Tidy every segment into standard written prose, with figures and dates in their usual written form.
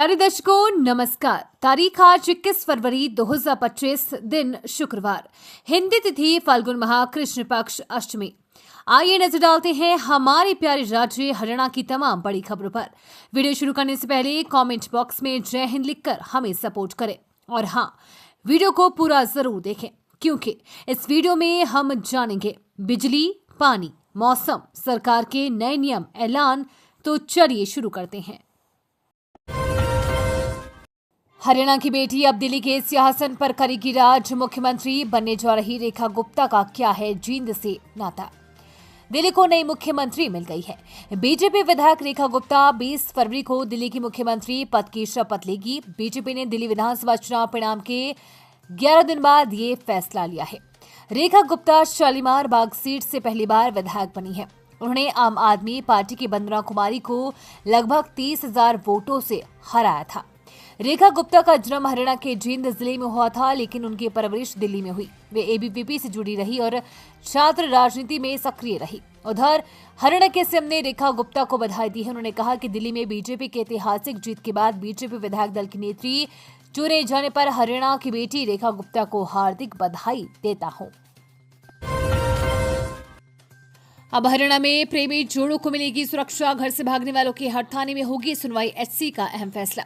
प्यारे दर्शकों नमस्कार। तारीख आज 21 फरवरी 2025 दिन शुक्रवार। हिंदी तिथि फाल्गुन माह कृष्ण पक्ष अष्टमी। आइए नजर डालते हैं हमारे प्यारे राज्य हरियाणा की तमाम बड़ी खबरों पर। वीडियो शुरू करने से पहले कमेंट बॉक्स में जय हिंद लिखकर हमें सपोर्ट करें और हाँ, वीडियो को पूरा जरूर देखें क्योंकि इस वीडियो में हम जानेंगे बिजली, पानी, मौसम, सरकार के नए नियम, ऐलान। तो चलिए शुरू करते हैं। हरियाणा की बेटी अब दिल्ली के सिंहासन पर करेगी राज। मुख्यमंत्री बनने जा रही रेखा गुप्ता का क्या है जींद से नाता। दिल्ली को नई मुख्यमंत्री मिल गई है। बीजेपी विधायक रेखा गुप्ता 20 फरवरी को दिल्ली की मुख्यमंत्री पद की शपथ लेगी। बीजेपी ने दिल्ली विधानसभा चुनाव परिणाम के 11 दिन बाद ये फैसला लिया है। रेखा गुप्ता शालीमार बाग सीट से पहली बार विधायक बनी है। उन्होंने आम आदमी पार्टी की वंदना कुमारी को लगभग 30,000 वोटों से हराया था। रेखा गुप्ता का जन्म हरियाणा के जींद जिले में हुआ था, लेकिन उनकी परवरिश दिल्ली में हुई। वे एबीवीपी से जुड़ी रही और छात्र राजनीति में सक्रिय रही। उधर हरियाणा के सीएम ने रेखा गुप्ता को बधाई दी है। उन्होंने कहा कि दिल्ली में बीजेपी की ऐतिहासिक जीत के बाद बीजेपी विधायक दल की नेत्री चुने जाने पर हरियाणा की बेटी रेखा गुप्ता को हार्दिक बधाई देता हूं। अब हरियाणा में प्रेमी जोड़ों को मिलेगी सुरक्षा। घर से भागने वालों की हड़ताने में होगी सुनवाई। एचसी का अहम फैसला।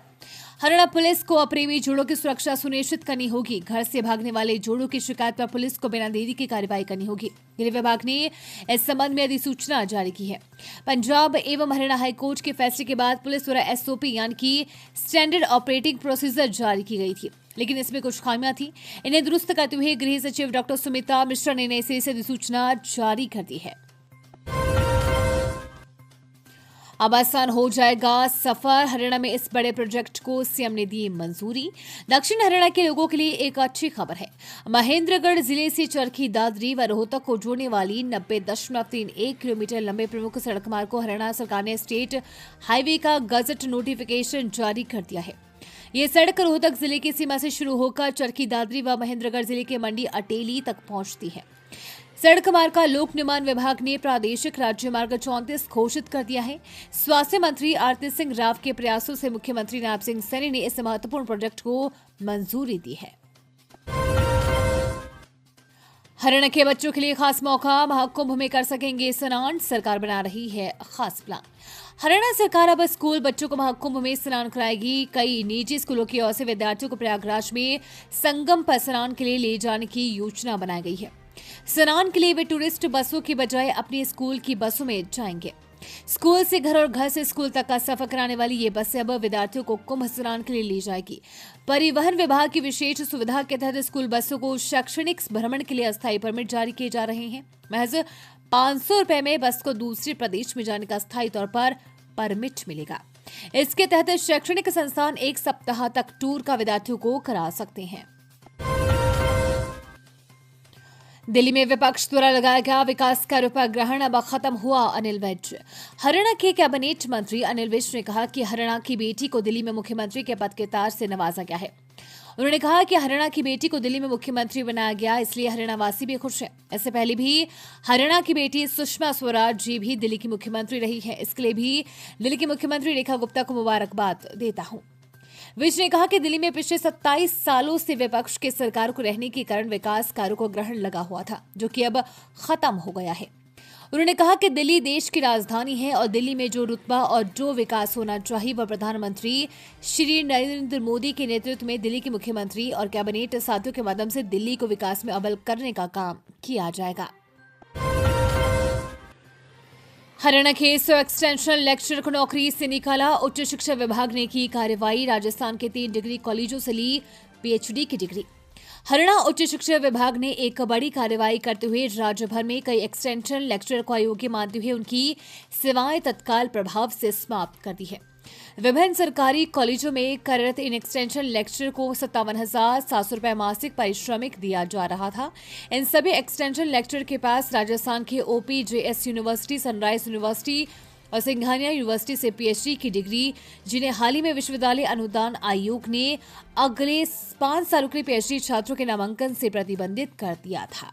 हरियाणा पुलिस को प्रेमी जोड़ों की सुरक्षा सुनिश्चित करनी होगी। घर से भागने वाले जोड़ों की शिकायत पर पुलिस को बिना देरी की कार्रवाई करनी होगी। गृह विभाग ने इस संबंध में अधिसूचना जारी की है। पंजाब एवं हरियाणा हाईकोर्ट के फैसले के बाद पुलिस द्वारा एसओपी यानी कि स्टैंडर्ड ऑपरेटिंग प्रोसीजर जारी की गई थी, लेकिन इसमें कुछ खामियां थी। इन्हें दुरुस्त करते हुए गृह सचिव डॉक्टर सुमिता मिश्रा ने नई सिरे से अधिसूचना जारी कर दी है। अब आसान हो जाएगा सफर। हरियाणा में इस बड़े प्रोजेक्ट को सीएम ने दी मंजूरी। दक्षिण हरियाणा के लोगों के लिए एक अच्छी खबर है। महेंद्रगढ़ जिले से चरखी दादरी व रोहतक को जोड़ने वाली 90.31 किलोमीटर लंबे प्रमुख सड़क मार्ग को हरियाणा सरकार ने स्टेट हाईवे का गजट नोटिफिकेशन जारी कर दिया है। ये सड़क रोहतक जिले की सीमा से शुरू होकर चरखी दादरी व महेंद्रगढ़ जिले के मंडी अटेली तक पहुंचती है। सड़क मार्ग का लोक निर्माण विभाग ने प्रादेशिक राज्य मार्ग 34 घोषित कर दिया है। स्वास्थ्य मंत्री आरती सिंह राव के प्रयासों से मुख्यमंत्री नायब सिंह सैनी ने इस महत्वपूर्ण प्रोजेक्ट को मंजूरी दी है। हरियाणा के बच्चों के लिए खास मौका। महाकुंभ में कर सकेंगे स्नान। सरकार बना रही है खास प्लान। हरियाणा सरकार अब स्कूल बच्चों को महाकुंभ में स्नान कराएगी। कई निजी स्कूलों की ओर से विद्यार्थियों को प्रयागराज में संगम पर स्नान के लिए ले जाने की योजना बनाई गई है। स्नान के लिए वे टूरिस्ट बसों की बजाय अपनी स्कूल की बसों में जाएंगे। स्कूल से घर और घर से स्कूल तक का सफर कराने वाली ये बसें अब विद्यार्थियों को कुंभ स्नान के लिए ले जाएगी। परिवहन विभाग की विशेष सुविधा के तहत स्कूल बसों को शैक्षणिक भ्रमण के लिए अस्थायी परमिट जारी किए जा रहे हैं। महज 500 रुपए में बस को दूसरे प्रदेश में जाने का स्थायी तौर पर परमिट मिलेगा। इसके तहत शैक्षणिक संस्थान एक सप्ताह तक टूर का विद्यार्थियों को करा सकते हैं। दिल्ली में विपक्ष द्वारा लगाया गया विकास कार्यों पर ग्रहण अब खत्म हुआ। अनिल विज। हरियाणा के कैबिनेट मंत्री अनिल विज ने कहा कि हरियाणा की बेटी को दिल्ली में मुख्यमंत्री के पद के ताज से नवाजा गया है। उन्होंने कहा कि हरियाणा की बेटी को दिल्ली में मुख्यमंत्री बनाया गया, इसलिए हरियाणा वासी भी खुश हैं। इससे पहले भी हरियाणा की बेटी सुषमा स्वराज जी भी दिल्ली की मुख्यमंत्री रही है। इसके लिए भी दिल्ली की मुख्यमंत्री रेखा गुप्ता को मुबारकबाद देता हूं। विज ने कहा कि दिल्ली में पिछले 27 सालों से विपक्ष की सरकार को रहने के कारण विकास कार्यों को ग्रहण लगा हुआ था, जो कि अब खत्म हो गया है। उन्होंने कहा कि दिल्ली देश की राजधानी है और दिल्ली में जो रुतबा और जो विकास होना चाहिए वह प्रधानमंत्री श्री नरेंद्र मोदी के नेतृत्व में दिल्ली के मुख्यमंत्री और कैबिनेट साथियों के माध्यम से दिल्ली को विकास में अव्वल करने का काम किया जाएगा। हरियाणा के 100 एक्सटेंशन लेक्चरर को नौकरी से निकाला। उच्च शिक्षा विभाग ने की कार्रवाई। राजस्थान के 3 डिग्री कॉलेजों से ली पीएचडी की डिग्री। हरियाणा उच्च शिक्षा विभाग ने एक बड़ी कार्रवाई करते हुए राज्य भर में कई एक्सटेंशन लेक्चरर को अयोग्य मानते हुए उनकी सेवाएं तत्काल प्रभाव से समाप्त कर दी है। विभिन्न सरकारी कॉलेजों में कार्यरत इन एक्सटेंशन लेक्चरर को 57,700 रुपए मासिक पारिश्रमिक दिया जा रहा था। इन सभी एक्सटेंशन लेक्चरर के पास राजस्थान के ओपीजेएस यूनिवर्सिटी, सनराइज यूनिवर्सिटी और सिंघानिया यूनिवर्सिटी से पीएचडी की डिग्री, जिन्हें हाल ही में विश्वविद्यालय अनुदान आयोग ने अगले 5 सालों के लिए पीएचडी छात्रों के नामांकन से प्रतिबंधित कर दिया था।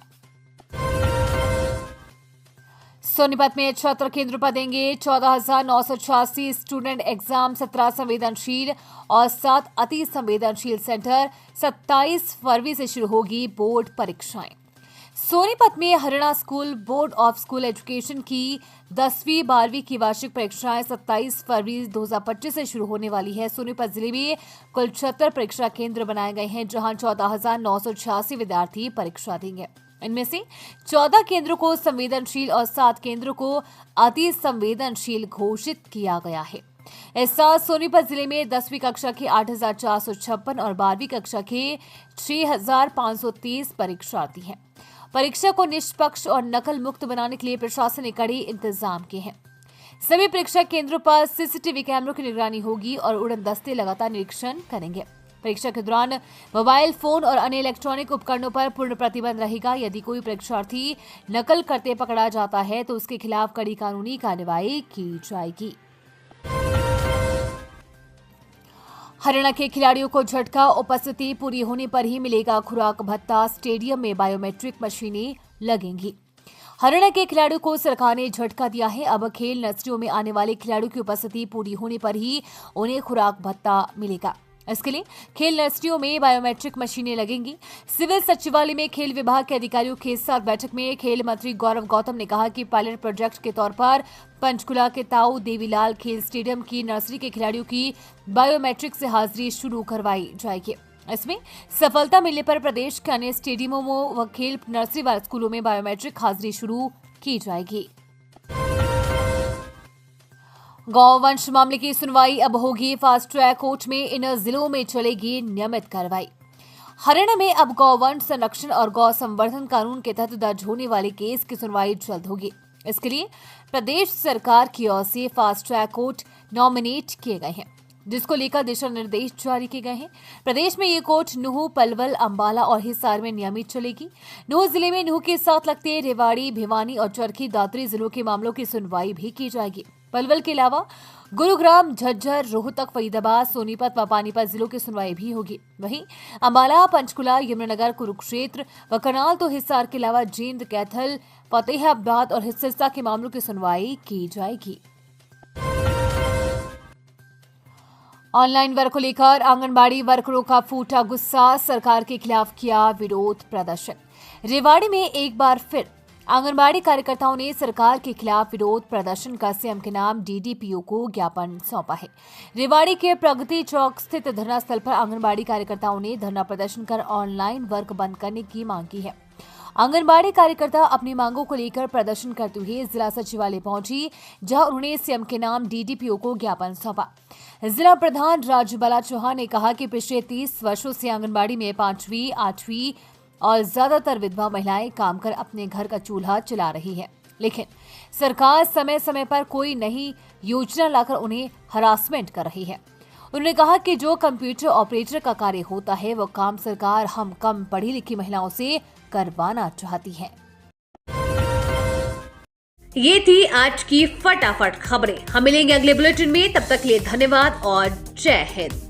सोनीपत में 76 केंद्र पर देंगे 14,986 स्टूडेंट एग्जाम। 17 संवेदनशील और 7 अति संवेदनशील सेंटर। 27 फरवरी से शुरू होगी बोर्ड परीक्षाएं। सोनीपत में Haryana school board of school education की 10वीं 12वीं की वार्षिक परीक्षाएं 27 फरवरी 2025 से शुरू होने वाली है। सोनीपत जिले में कुल 76 परीक्षा केंद्र बनाए गए हैं, जहां 14,986 विद्यार्थी परीक्षा देंगे। इनमें से 14 केंद्रों को संवेदनशील और 7 केंद्रों को अति संवेदनशील घोषित किया गया है। इस साल सोनीपत जिले में 10वीं कक्षा के 8,456 और 12वीं कक्षा के 6,530 परीक्षार्थी हैं। परीक्षा को निष्पक्ष और नकल मुक्त बनाने के लिए प्रशासन ने कड़े इंतजाम किए हैं। सभी परीक्षा केंद्रों पर सीसीटीवी कैमरों की निगरानी होगी और उड़न दस्ते लगातार निरीक्षण करेंगे। परीक्षा के दौरान मोबाइल फोन और अन्य इलेक्ट्रॉनिक उपकरणों पर पूर्ण प्रतिबंध रहेगा। यदि कोई परीक्षार्थी नकल करते पकड़ा जाता है तो उसके खिलाफ कड़ी कानूनी कार्रवाई की जाएगी। हरियाणा के खिलाड़ियों को झटका, उपस्थिति पूरी होने पर ही मिलेगा खुराक भत्ता। स्टेडियम में बायोमेट्रिक मशीनें लगेंगी। हरियाणा के खिलाड़ियों को सरकार ने झटका दिया है। अब खेल नर्सरियों में आने वाले खिलाड़ियों की उपस्थिति पूरी होने पर ही उन्हें खुराक भत्ता मिलेगा। इसके लिए खेल नर्सरियों में बायोमेट्रिक मशीनें लगेंगी। सिविल सचिवालय में खेल विभाग के अधिकारियों के साथ बैठक में खेल मंत्री गौरव गौतम ने कहा कि पायलट प्रोजेक्ट के तौर पर पंचकुला के ताऊ देवीलाल खेल स्टेडियम की नर्सरी के खिलाड़ियों की बायोमेट्रिक से हाजिरी शुरू करवाई जाएगी। इसमें सफलता मिलने पर प्रदेश के अन्य स्टेडियमों व खेल नर्सरी वाले स्कूलों में बायोमेट्रिक हाजिरी शुरू की जाएगी। गौवंश मामले की सुनवाई अब होगी फास्ट ट्रैक कोर्ट में। इन जिलों में चलेगी नियमित कार्रवाई। हरियाणा में अब गौवंश संरक्षण और गौ संवर्धन कानून के तहत दर्ज होने वाले केस की सुनवाई जल्द होगी। इसके लिए प्रदेश सरकार की ओर से फास्ट ट्रैक कोर्ट नॉमिनेट किए गए हैं, जिसको लेकर दिशा निर्देश जारी किए गए हैं। प्रदेश में ये कोर्ट नूह, पलवल, अंबाला और हिसार में नियमित चलेगी। नूह जिले में नूह के साथ लगते रेवाड़ी, भिवानी और चरखी दादरी जिलों के मामलों की सुनवाई भी की जाएगी। पलवल के अलावा गुरुग्राम, झज्जर, रोहतक, फरीदाबाद, सोनीपत व पानीपत जिलों की सुनवाई भी होगी। वहीं अंबाला, पंचकुला, यमुनानगर, कुरुक्षेत्र व करनाल तो हिसार के अलावा जींद, कैथल, फतेहाबाद और सिरसा के मामलों की सुनवाई की जाएगी। ऑनलाइन वर्क को लेकर आंगनबाड़ी वर्करों का फूटा गुस्सा, सरकार के खिलाफ किया विरोध प्रदर्शन। रेवाड़ी में एक बार फिर आंगनबाड़ी कार्यकर्ताओं ने सरकार के खिलाफ विरोध प्रदर्शन कर सीएम के नाम डीडीपीओ को ज्ञापन सौंपा है। रेवाड़ी के प्रगति चौक स्थित धरना स्थल पर आंगनबाड़ी कार्यकर्ताओं ने धरना प्रदर्शन कर ऑनलाइन वर्क बंद करने की मांग की है। आंगनबाड़ी कार्यकर्ता अपनी मांगों को लेकर प्रदर्शन करते हुए जिला सचिवालय पहुंची, जहां उन्होंने सीएम के नाम डीडीपीओ को ज्ञापन सौंपा। जिला प्रधान राजबाला चौहान ने कहा कि पिछले 30 वर्षों से आंगनबाड़ी में 5वीं, 8वीं और ज्यादातर विधवा महिलाएं काम कर अपने घर का चूल्हा चला रही है, लेकिन सरकार समय समय पर कोई नई योजना लाकर उन्हें हरासमेंट कर रही है। उन्होंने कहा कि जो कंप्यूटर ऑपरेटर का कार्य होता है वो काम सरकार हम कम पढ़ी लिखी महिलाओं से करवाना चाहती है। ये थी आज की फटाफट खबरें। हम मिलेंगे अगले बुलेटिन में, तब तक के लिए धन्यवाद और जय हिंद।